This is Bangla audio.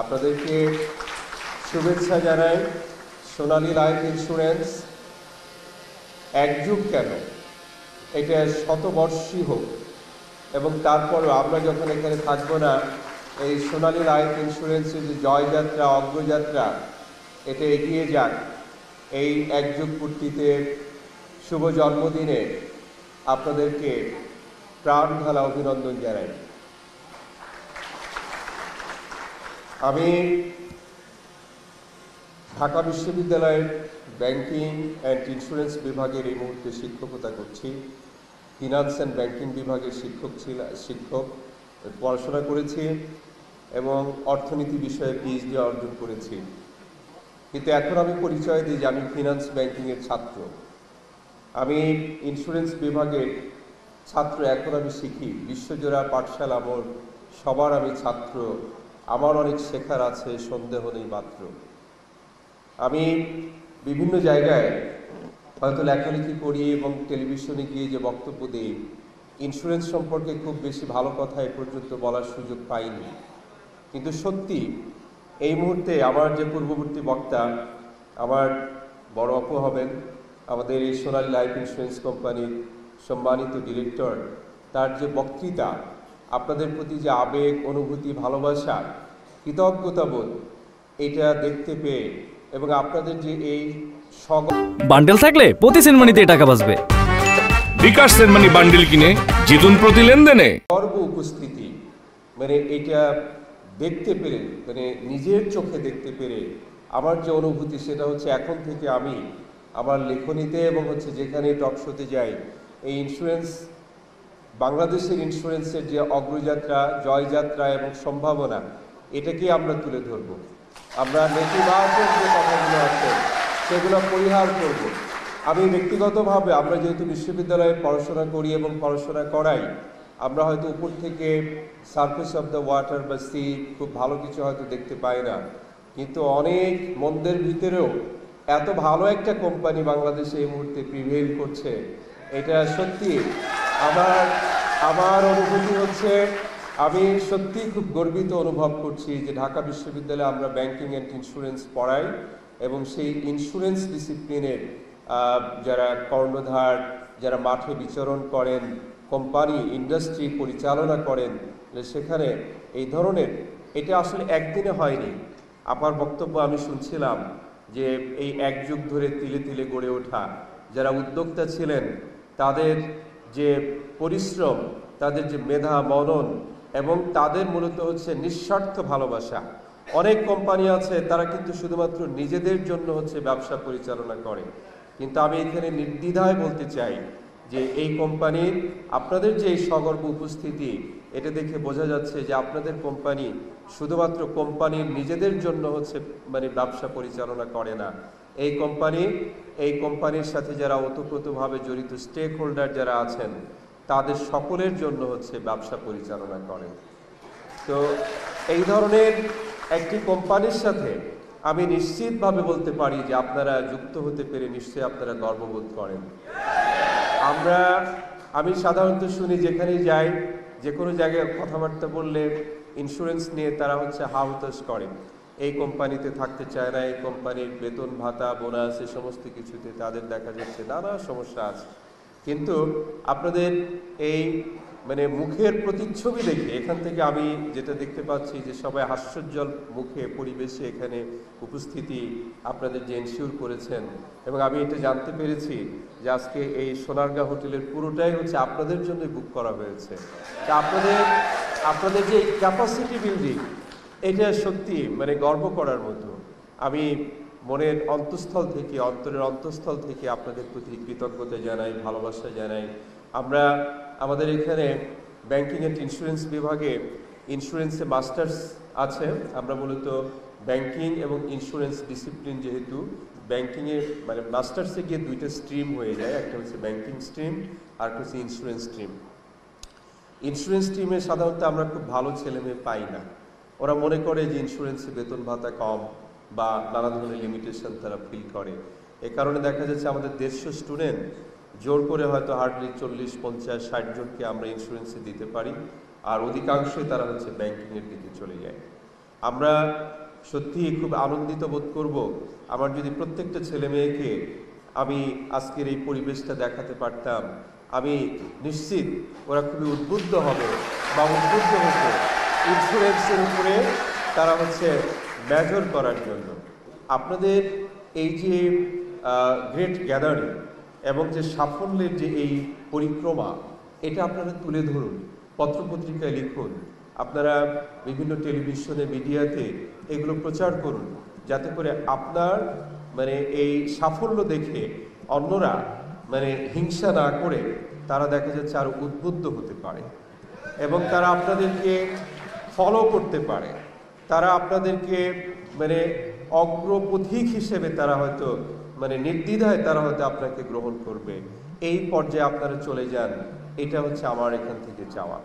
আপনাদেরকে শুভেচ্ছা জানাই। সোনালী লাইফ ইন্স্যুরেন্স এক যুগ কেন, এটা শতবর্ষী হোক, এবং তারপরও আমরা যখন এখানে থাকবো না, এই সোনালী লাইফ ইন্স্যুরেন্সের যে জয়যাত্রা, অগ্রযাত্রা, এটা এগিয়ে যাক। এই এক যুগ পূর্তিতে শুভ জন্মদিনে আপনাদেরকে প্রাণ ঢালা অভিনন্দন জানাই। আমি ঢাকা বিশ্ববিদ্যালয়ের ব্যাংকিং অ্যান্ড ইন্স্যুরেন্স বিভাগের এই মুহূর্তে শিক্ষকতা করছি। ফিনান্স অ্যান্ড ব্যাংকিং বিভাগের শিক্ষক পড়াশোনা করেছি এবং অর্থনীতি বিষয়ে পিএইচডি অর্জন করেছি। কিন্তু এখন আমি পরিচয় দিই যে আমি ফিনান্স ব্যাংকিংয়ের ছাত্র। আমি ইন্স্যুরেন্স বিভাগের ছাত্র, এখন আমি শিখি। বিশ্বজোড়া পাঠশালা আমার সবার আমি ছাত্র, আমার অনেক শেখার আছে, সন্দেহ নেই মাত্র। আমি বিভিন্ন জায়গায় হয়তো লেখালেখি করি এবং টেলিভিশনে গিয়ে যে বক্তব্য দিই, ইন্স্যুরেন্স সম্পর্কে খুব বেশি ভালো কথা এ পর্যন্ত বলার সুযোগ পাইনি। কিন্তু সত্যি এই মুহূর্তে আমার যে পূর্ববর্তী বক্তা, আমার বড় আপু হবেন, আমাদের এই সোনালী লাইফ ইন্স্যুরেন্স কোম্পানির সম্মানিত ডিরেক্টর, তার যে বক্তৃতা, আপনাদের প্রতি যে আবেগ, অনুভূতি, ভালোবাসা, কৃতজ্ঞতাবোধ, এটা দেখতে পেয়ে এবং আপনাদের যে এই বান্ডেল থাকলে প্রতি সেনমানিতে টাকা বাঁচবে। বিকাশ সেনমানি বান্ডেল কিনে জিতুন প্রতি লেনদেনে। গর্ব উপস্থিতি, মানে এটা দেখতে পেরে, মানে নিজের চোখে দেখতে পেরে আমার যে অনুভূতি, সেটা হচ্ছে এখন থেকে আমি আমার লেখনীতে এবং যেখানে টক শোতে যাই, এই ইন্স্যুরেন্স, বাংলাদেশের ইন্স্যুরেন্সের যে অগ্রযাত্রা, জয়যাত্রা এবং সম্ভাবনা, এটাকে আমরা তুলে ধরব। আমরা নেতিবাচক যে কথাগুলো আছে সেগুলো পরিহার করব। আমি ব্যক্তিগতভাবে, আমরা যেহেতু বিশ্ববিদ্যালয়ে পড়াশোনা করি এবং পড়াশোনা করাই, আমরা হয়তো উপর থেকে সারফেস অফ দ্য ওয়াটার বা সি খুব ভালো কিছু হয়তো দেখতে পাই না, কিন্তু অনেক মন্দের ভিতরেও এত ভালো একটা কোম্পানি বাংলাদেশে এই মুহূর্তে প্রিভেইল করছে। এটা সত্যি আমার অনুভূতি হচ্ছে, আমি সত্যি খুব গর্বিত অনুভব করছি যে ঢাকা বিশ্ববিদ্যালয়ে আমরা ব্যাংকিং অ্যান্ড ইন্স্যুরেন্স পড়াই এবং সেই ইন্স্যুরেন্স ডিসিপ্লিনের যারা কর্ণধার, যারা মাঠে বিচরণ করেন, কোম্পানি ইন্ডাস্ট্রি পরিচালনা করেন, সেখানে এই ধরনের, এটা আসলে একদিনে হয়নি। আমার বক্তব্য আমি শুনছিলাম যে এই এক যুগ ধরে তিলে তিলে গড়ে ওঠা যারা উদ্যোক্তা ছিলেন, তাদের যে পরিশ্রম, তাদের যে মেধা, মনন এবং তাদের মূলত নিঃস্বার্থ ভালোবাসা। অনেক কোম্পানি আছে তারা কিন্তু শুধুমাত্র নিজেদের জন্য ব্যবসা পরিচালনা করে, কিন্তু আমি এখানে নির্দ্বিধায় বলতে চাই যে এই কোম্পানির, আপনাদের যে এই সগর্ব উপস্থিতি, এটা দেখে বোঝা যাচ্ছে যে আপনাদের কোম্পানি শুধুমাত্র কোম্পানির নিজেদের জন্য মানে ব্যবসা পরিচালনা করে না। এই কোম্পানির সাথে যারা ওতপ্রোতভাবে জড়িত স্টেক হোল্ডার যারা আছেন, তাদের সকলের জন্য ব্যবসা পরিচালনা করেন। তো এই ধরনের একটি কোম্পানির সাথে আমি নিশ্চিতভাবে বলতে পারি যে আপনারা যুক্ত হতে পেরে নিশ্চয়ই আপনারা গর্ববোধ করেন। আমি সাধারণত শুনি, যেখানেই যাই, যে কোনো জায়গায় কথাবার্তা বললে ইন্স্যুরেন্স নিয়ে তারা হাহুতাশ করে, এই কোম্পানিতে থাকতে চায় না, এই কোম্পানির বেতন ভাতা, বোনাস, এ সমস্ত কিছুতে তাদের দেখা যাচ্ছে নানা সমস্যা আছে। কিন্তু আপনাদের এই মানে মুখের প্রতিচ্ছবি দেখে এখান থেকে আমি যেটা দেখতে পাচ্ছি যে সবাই হাস্যোজ্জ্বল মুখে পরিবেশে এখানে উপস্থিতি আপনাদের যে এনশিওর করেছেন, এবং আমি এটা জানতে পেরেছি যে আজকে এই সোনারগাঁ হোটেলের পুরোটাই আপনাদের জন্য বুক করা হয়েছে। আপনাদের যে ক্যাপাসিটি বিল্ডিং, এটা সত্যি মানে গর্ব করার মতো। আমি মনের অন্তঃস্থল থেকে, অন্তরের অন্তঃস্থল থেকে আপনাদের প্রতি কৃতজ্ঞতা জানাই, ভালোবাসা জানাই। আমরা আমাদের এখানে ব্যাংকিং অ্যান্ড ইন্স্যুরেন্স বিভাগে ইন্স্যুরেন্সে মাস্টার্স আছে। আমরা মূলত ব্যাংকিং এবং ইন্স্যুরেন্স ডিসিপ্লিন, যেহেতু ব্যাংকিংয়ে মানে মাস্টার্সে গিয়ে দুইটা স্ট্রিম হয়ে যায়, একটা ব্যাংকিং স্ট্রিম আর একটা ইন্স্যুরেন্স স্ট্রিম। ইন্স্যুরেন্স স্ট্রিমে সাধারণত আমরা খুব ভালো ছেলে মেয়ে পাই না। ওরা মনে করে যে ইন্স্যুরেন্সে বেতন ভাতা কম বা নানা ধরনের লিমিটেশন তারা ফিল করে। এ কারণে দেখা যাচ্ছে আমাদের 150 স্টুডেন্ট জোর করে হয়তো হার্ডলি 40, 50, 60 জনকে আমরা ইন্স্যুরেন্সে দিতে পারি, আর অধিকাংশই তারা ব্যাংকিংয়ের দিকে চলে যায়। আমরা সত্যিই খুব আনন্দিত বোধ করব আমার যদি প্রত্যেকটা ছেলে মেয়েকে আমি আজকের এই পরিবেশটা দেখাতে পারতাম। আমি নিশ্চিত ওরা খুবই উদ্বুদ্ধ হবে বা উদ্বুদ্ধ হতো ইন্স্যুরেন্সের উপরে তারা মেজর করার জন্য। আপনাদের এই যে গ্রেট গ্যাদারিং এবং যে সাফল্যের যে এই পরিক্রমা, এটা আপনারা তুলে ধরুন, পত্রপত্রিকায় লিখুন, আপনারা বিভিন্ন টেলিভিশনে মিডিয়াতে এগুলো প্রচার করুন, যাতে করে আপনার এই সাফল্য দেখে অন্যরা হিংসা না করে তারা দেখা যাচ্ছে আরো উদ্বুদ্ধ হতে পারে এবং তারা আপনাদেরকে ফলো করতে পারে, তারা আপনাদেরকে অগ্রপথিক হিসেবে তারা হয়তো নির্দ্বিধায় তারা হয়তো আপনাকে গ্রহণ করবে। এই পর্যায়ে আপনারা চলে যান, এটা আমার এখান থেকে চাওয়া।